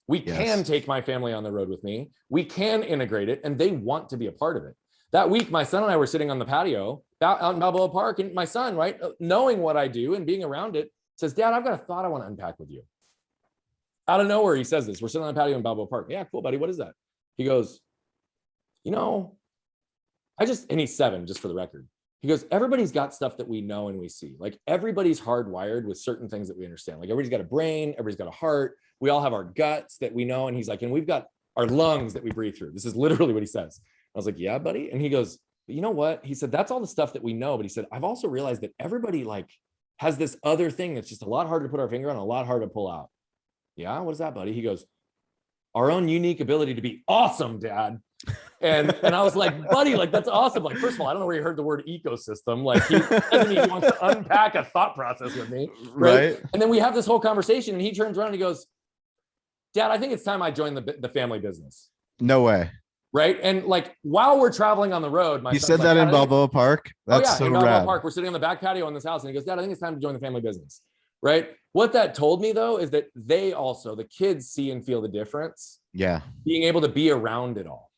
We can take my family on the road with me. We can integrate it and they want to be a part of it. That week, my son and I were sitting on the patio out in Balboa Park and my son, right, knowing what I do and being around it, says, Dad, I've got a thought I want to unpack with you. Out of nowhere, he says this. We're sitting on the patio in Balboa Park. Yeah, cool, buddy. What is that? He goes, and he's 7, just for the record. He goes, everybody's got stuff that we know and we see. Like everybody's hardwired with certain things that we understand. Like everybody's got a brain, everybody's got a heart. We all have our guts that we know. And he's like, and we've got our lungs that we breathe through. This is literally what he says. I was like, yeah, buddy. And he goes, but you know what? He said, that's all the stuff that we know. But he said, I've also realized that everybody like has this other thing that's just a lot harder to put our finger on, a lot harder to pull out. Yeah, what is that, buddy? He goes, our own unique ability to be awesome, Dad. And I was like, buddy, like, that's awesome. Like, first of all, I don't know where you heard the word ecosystem. Like he wants to unpack a thought process with me. Right. And then we have this whole conversation and he turns around and he goes, Dad, I think it's time I join the family business. No way. Right. And like, while we're traveling on the road, he said that in Balboa Park. That's so rad. In Balboa Park, we're sitting on the back patio in this house and he goes, Dad, I think it's time to join the family business. Right. What that told me though, is that they also, the kids see and feel the difference. Yeah. Being able to be around it all.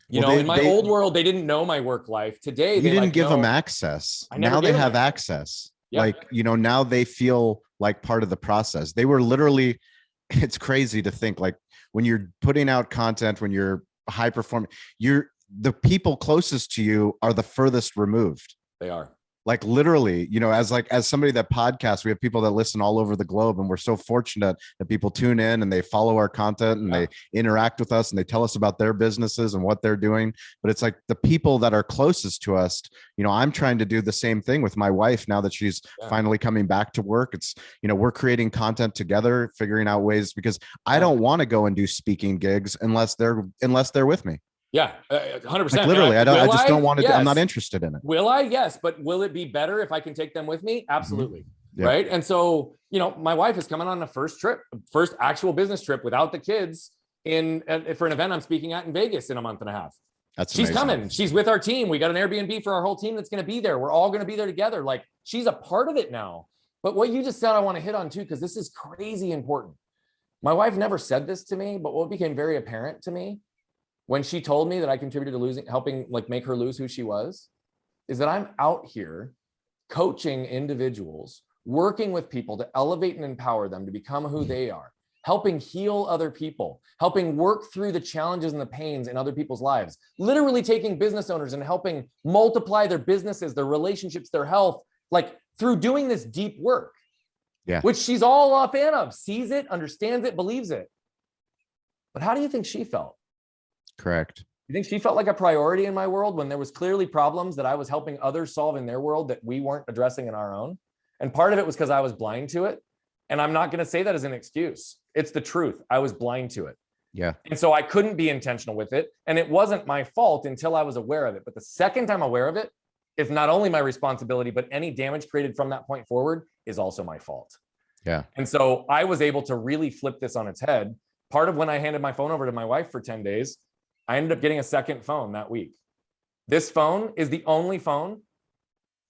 In my old world, they didn't know my work life. Today, you didn't give them access. Now they have access. Yep. Like, now they feel like part of the process. They were literally, it's crazy to think like when you're putting out content, when you're high performing, the people closest to you are the furthest removed. They are. Like literally, as somebody that podcasts, we have people that listen all over the globe and we're so fortunate that people tune in and they follow our content and they interact with us and they tell us about their businesses and what they're doing. But it's like the people that are closest to us, I'm trying to do the same thing with my wife now that she's finally coming back to work. It's, we're creating content together, figuring out ways because I don't want to go and do speaking gigs unless they're with me. Yeah, 100%. Like literally, I just don't want to. Yes. I'm not interested in it. Will I? Yes, but will it be better if I can take them with me? Absolutely. Mm-hmm. Yeah. Right. And so, my wife is coming on the first actual business trip without the kids for an event I'm speaking at in Vegas in a month and a half. She's coming. She's with our team. We got an Airbnb for our whole team that's going to be there. We're all going to be there together. Like she's a part of it now. But what you just said, I want to hit on too, because this is crazy important. My wife never said this to me, but what became very apparent to me when she told me that I contributed to helping like make her lose who she was, is that I'm out here coaching individuals, working with people to elevate and empower them to become who they are, helping heal other people, helping work through the challenges and the pains in other people's lives, literally taking business owners and helping multiply their businesses, their relationships, their health, like through doing this deep work, which she's all a fan of, sees it, understands it, believes it. But how do you think she felt? Correct. You think she felt like a priority in my world when there was clearly problems that I was helping others solve in their world that we weren't addressing in our own? And part of it was because I was blind to it. And I'm not going to say that as an excuse. It's the truth. I was blind to it. Yeah. And so I couldn't be intentional with it. And it wasn't my fault until I was aware of it. But the second I'm aware of it, it's not only my responsibility, but any damage created from that point forward is also my fault. Yeah. And so I was able to really flip this on its head. Part of when I handed my phone over to my wife for 10 days, I ended up getting a second phone that week. This phone is the only phone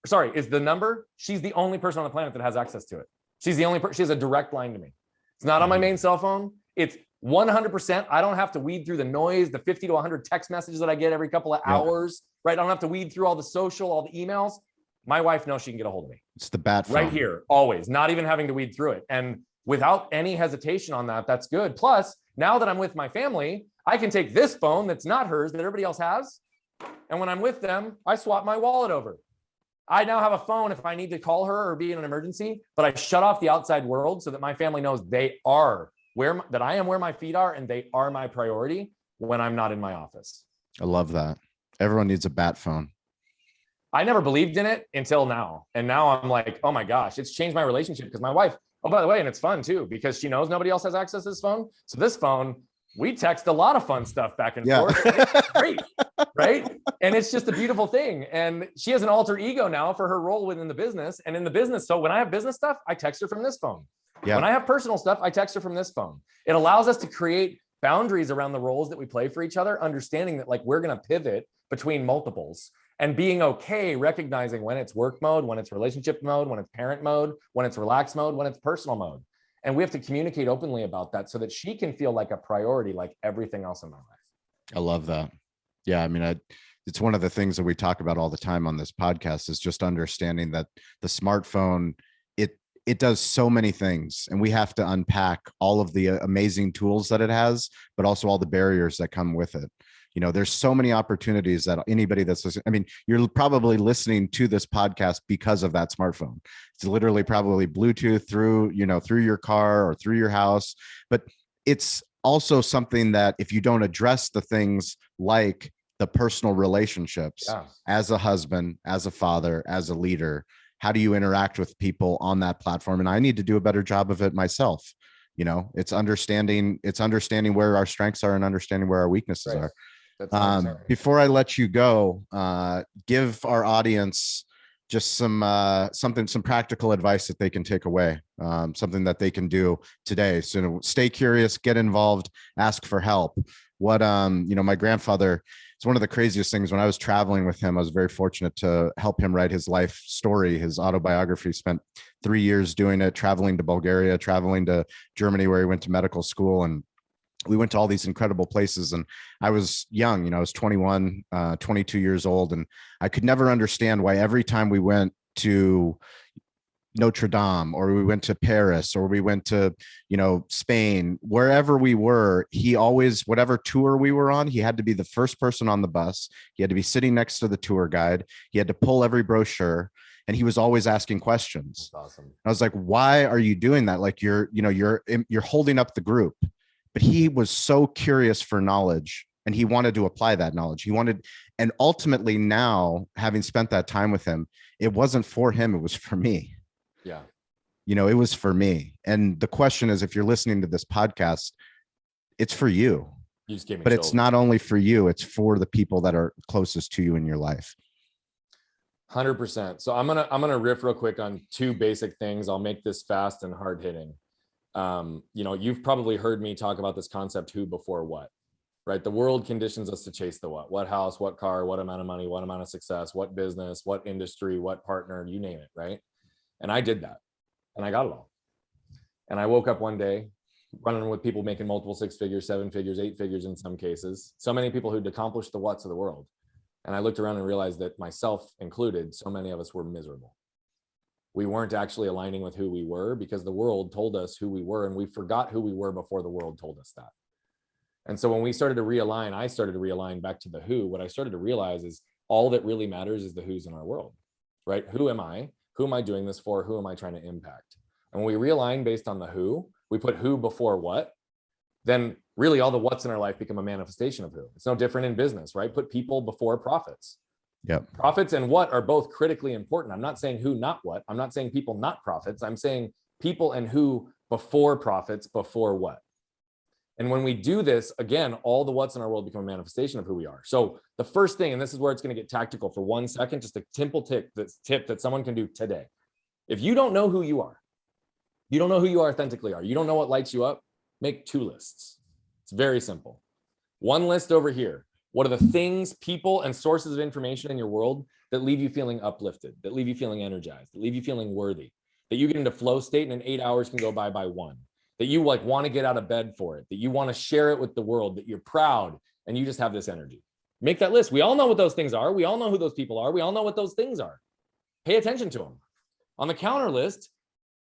sorry, is the number. She's the only person on the planet that has access to it. She's the only person. She has a direct line to me. It's not on my main cell phone. It's 100%. I don't have to weed through the noise, the 50 to 100 text messages that I get every couple of hours, right? I don't have to weed through all the social, all the emails. My wife knows she can get a hold of me. It's the bat phone. Right here, always, not even having to weed through it. And without any hesitation on that, that's good. Plus, now that I'm with my family, I can take this phone that's not hers, that everybody else has. And when I'm with them, I swap my wallet over. I now have a phone if I need to call her or be in an emergency, but I shut off the outside world so that my family knows they are that I am where my feet are and they are my priority when I'm not in my office. I love that. Everyone needs a bat phone. I never believed in it until now. And now I'm like, oh my gosh, it's changed my relationship because my wife, oh, by the way, and it's fun too, because she knows nobody else has access to this phone. So this phone, we text a lot of fun stuff back and forth. It's great, right? And it's just a beautiful thing. And she has an alter ego now for her role within the business. And in the business, so when I have business stuff, I text her from this phone. Yeah. When I have personal stuff, I text her from this phone. It allows us to create boundaries around the roles that we play for each other, understanding that like we're going to pivot between multiples and being okay, recognizing when it's work mode, when it's relationship mode, when it's parent mode, when it's relaxed mode, when it's personal mode. And we have to communicate openly about that so that she can feel like a priority, like everything else in my life. I love that. Yeah. I mean, it's one of the things that we talk about all the time on this podcast is just understanding that the smartphone, it does so many things, and we have to unpack all of the amazing tools that it has, but also all the barriers that come with it. You know, there's so many opportunities that anybody that's listening, I mean, you're probably listening to this podcast because of that smartphone. It's literally probably Bluetooth through your car or through your house, but it's also something that if you don't address the things like the personal relationships as a husband, as a father, as a leader, how do you interact with people on that platform? And I need to do a better job of it myself. You know, it's understanding where our strengths are and understanding where our weaknesses are. Before I let you go, give our audience just some practical advice that they can take away, something that they can do today. So stay curious, get involved, ask for help. What, my grandfather, it's one of the craziest things. When I was traveling with him, I was very fortunate to help him write his life story, his autobiography. Spent 3 years doing it, traveling to Bulgaria, traveling to Germany, where he went to medical school. And we went to all these incredible places. And I was young, I was 21, 22 years old. And I could never understand why every time we went to Notre Dame, or we went to Paris, or we went to, Spain, wherever we were, he always, whatever tour we were on, he had to be the first person on the bus. He had to be sitting next to the tour guide. He had to pull every brochure, and he was always asking questions. That's awesome. I was like, why are you doing that? Like you're holding up the group. But he was so curious for knowledge, and he wanted to apply that knowledge. And ultimately now, having spent that time with him, it wasn't for him, it was for me. Yeah. It was for me. And the question is, if you're listening to this podcast, it's for you. You just gave me but chills. It's not only for you, it's for the people that are closest to you in your life. 100%. So I'm gonna riff real quick on two basic things. I'll make this fast and hard hitting. You've probably heard me talk about this concept, who before what, right? The world conditions us to chase the what house, what car, what amount of money, what amount of success, what business, what industry, what partner, you name it, right? And I did that, and I got it all. And I woke up one day running with people making multiple 6 figures, 7 figures, 8 figures in some cases. So many people who'd accomplished the what's of the world. And I looked around and realized that myself included, so many of us were miserable. We weren't actually aligning with who we were because the world told us who we were, and we forgot who we were before the world told us that. And so when we started to realign, I started to realign back to the who. What I started to realize is all that really matters is the who's in our world, right? Who am I? Who am I doing this for? Who am I trying to impact? And when we realign based on the who, we put who before what, then really all the what's in our life become a manifestation of who. It's no different in business, right? Put people before profits. Yep. Profits and what are both critically important. I'm not saying who, not what. I'm not saying people, not profits. I'm saying people and who before profits, before what. And when we do this, again, all the what's in our world become a manifestation of who we are. So the first thing, and this is where it's going to get tactical for 1 second, just a simple tip that someone can do today. If you don't know who you are, you don't know who you authentically are, you don't know what lights you up, make 2 lists. It's very simple. 1 list over here. What are the things, people, and sources of information in your world that leave you feeling uplifted, that leave you feeling energized, that leave you feeling worthy, that you get into flow state and in 8 hours can go by one, that you like want to get out of bed for it, that you want to share it with the world, that you're proud and you just have this energy. Make that list. We all know what those things are. We all know who those people are. We all know what those things are. Pay attention to them. On the counter list,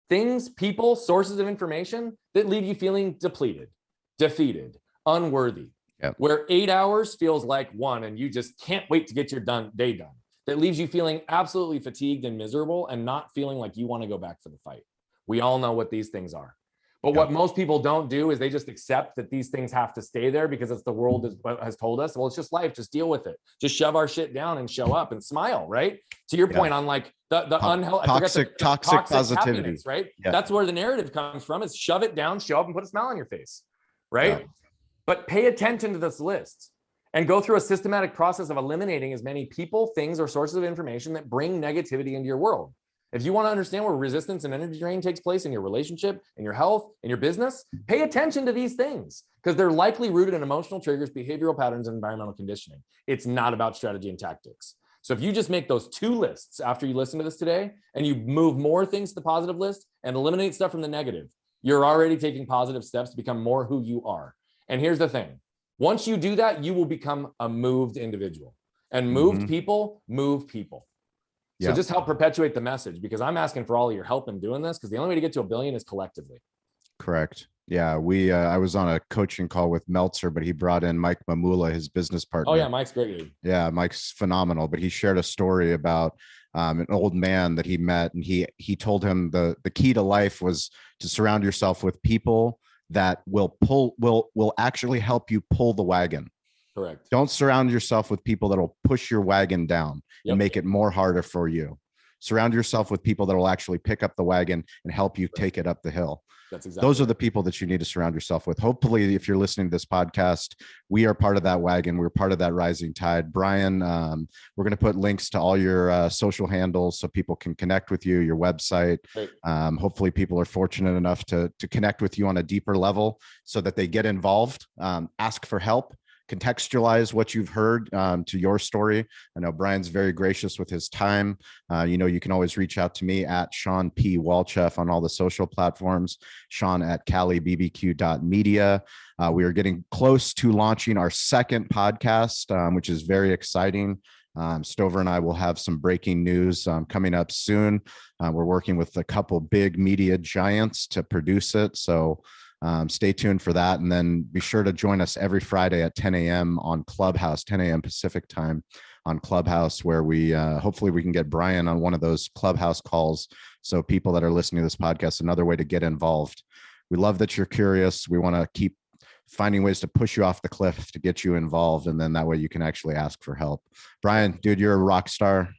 things, people, sources of information that leave you feeling depleted, defeated, unworthy, where 8 hours feels like one and you just can't wait to get your day done. That leaves you feeling absolutely fatigued and miserable and not feeling like you want to go back for the fight. We all know what these things are. But what most people don't do is they just accept that these things have to stay there because it's the world has told us, well, it's just life, just deal with it. Just shove our shit down and show up and smile, right? To your point on like the unhealthy, toxic positivity, right? Yeah. That's where the narrative comes from, is shove it down, show up and put a smile on your face, right? Yeah. But pay attention to this list and go through a systematic process of eliminating as many people, things, or sources of information that bring negativity into your world. If you want to understand where resistance and energy drain takes place in your relationship, in your health, in your business, pay attention to these things because they're likely rooted in emotional triggers, behavioral patterns, and environmental conditioning. It's not about strategy and tactics. So if you just make those 2 lists after you listen to this today and you move more things to the positive list and eliminate stuff from the negative, you're already taking positive steps to become more who you are. And here's the thing. Once you do that, you will become a moved individual, and moved people move people. So just help perpetuate the message, because I'm asking for all of your help in doing this, because the only way to get to $1 billion is collectively. Correct. Yeah. I was on a coaching call with Meltzer, but he brought in Mike Mamula, his business partner. Oh yeah. Mike's great. Yeah. Mike's phenomenal, but he shared a story about an old man that he met, and he told him the key to life was to surround yourself with people that will actually help you pull the wagon. Correct. Don't surround yourself with people that will push your wagon down and make it more harder for you. Surround yourself with people that will actually pick up the wagon and help you take it up the hill. That's exactly Those are the people that you need to surround yourself with. Hopefully, if you're listening to this podcast, we are part of that wagon. We're part of that rising tide. Brian, we're going to put links to all your social handles so people can connect with you, your website. Hopefully people are fortunate enough to connect with you on a deeper level so that they get involved, ask for help, contextualize what you've heard to your story. I know Brian's very gracious with his time. You can always reach out to me at Sean P. Walchef on all the social platforms, Sean at CaliBBQ.media. We are getting close to launching our second podcast, which is very exciting. Stover and I will have some breaking news coming up soon. We're working with a couple big media giants to produce it. So stay tuned for that. And then be sure to join us every Friday at 10 a.m. on Clubhouse, 10 a.m. Pacific time on Clubhouse, where we hopefully we can get Brian on one of those Clubhouse calls. So people that are listening to this podcast, another way to get involved. We love that you're curious. We want to keep finding ways to push you off the cliff to get you involved. And then that way you can actually ask for help. Brian, dude, you're a rock star.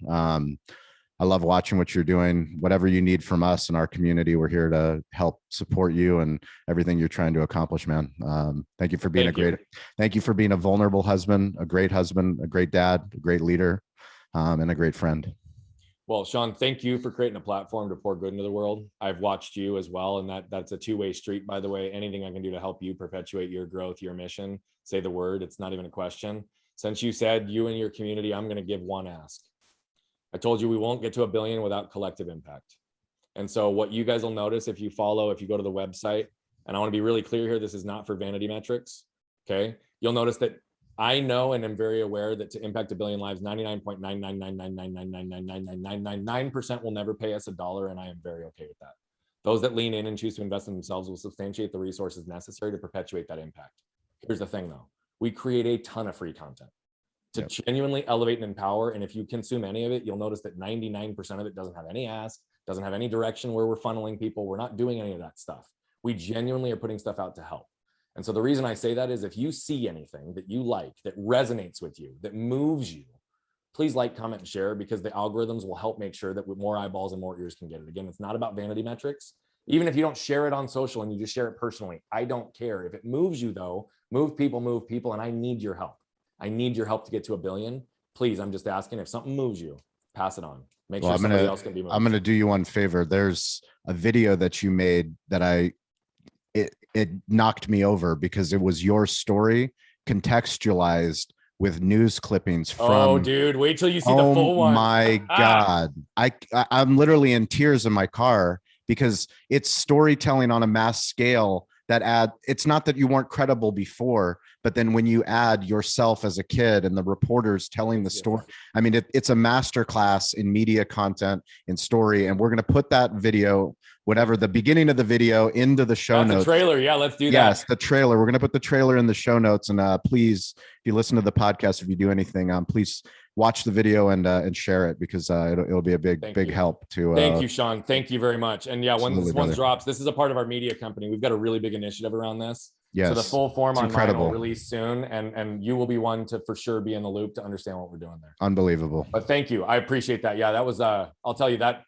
I love watching what you're doing. Whatever you need from us and our community, we're here to help support you and everything you're trying to accomplish, man. Thank you for being thank you for being a vulnerable husband, a great dad, a great leader, and a great friend. Well, Sean, thank you for creating a platform to pour good into the world. I've watched you as well. And that's a two-way street, by the way. Anything I can do to help you perpetuate your growth, your mission, say the word. It's not even a question. Since you said you and your community, I'm going to give one ask. I told you we won't get to $1 billion without collective impact. And so what you guys will notice if you go to the website, and I want to be really clear here, this is not for vanity metrics. Okay. You'll notice that I know and am very aware that to impact 1 billion lives, 99.99999999999% will never pay us $1. And I am very okay with that. Those that lean in and choose to invest in themselves will substantiate the resources necessary to perpetuate that impact. Here's the thing though, we create a ton of free content to genuinely elevate and empower. And if you consume any of it, you'll notice that 99% of it doesn't have any ask, doesn't have any direction where we're funneling people. We're not doing any of that stuff. We genuinely are putting stuff out to help. And so the reason I say that is if you see anything that you like, that resonates with you, that moves you, please like, comment, and share, because the algorithms will help make sure that with more eyeballs and more ears can get it. Again, it's not about vanity metrics. Even if you don't share it on social and you just share it personally, I don't care. If it moves you though, move people, and I need your help. I need your help to get to $1 billion. Please, I'm just asking, if something moves you, pass it on. Make sure somebody else can be moved. I'm going to do you one favor. There's a video that you made that it knocked me over because it was your story contextualized with news clippings from. Oh, dude, wait till you see the full one. Oh my God. I'm literally in tears in my car because it's storytelling on a mass scale that it's not that you weren't credible before, but then when you add yourself as a kid and the reporters telling the story, I mean, it's a masterclass in media content and story. And we're going to put that video, whatever the beginning of the video, into the show notes. That's a trailer. Yeah, let's do that. Yes, the trailer. We're going to put the trailer in the show notes. And please, if you listen to the podcast, if you do anything, please watch the video and share it, because it'll be a big help to. Thank you, Sean. Thank you very much. And yeah, when this one brother. drops, this is a part of our media company. We've got a really big initiative around this. Yes. So the full form on mine will incredible. release soon, and you will be one to for sure be in the loop to understand what we're doing there. Unbelievable. But thank you. I appreciate that. Yeah, that was I'll tell you that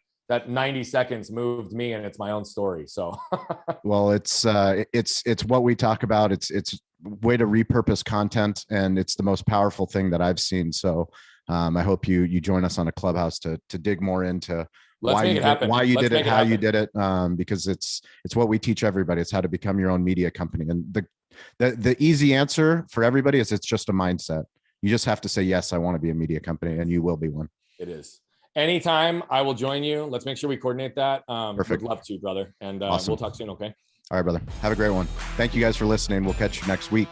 90 seconds moved me, and it's my own story. So well, it's what we talk about. It's way to repurpose content, and it's the most powerful thing that I've seen. So I hope you join us on a Clubhouse to dig more into why you did it, how you did it, because it's what we teach everybody. It's how to become your own media company. And the easy answer for everybody is it's just a mindset. You just have to say, yes, I want to be a media company, and you will be one. It is. Anytime, I will join you. Let's make sure we coordinate that. Perfect. Would love to, brother. And awesome. We'll talk soon, okay? All right, brother. Have a great one. Thank you guys for listening. We'll catch you next week.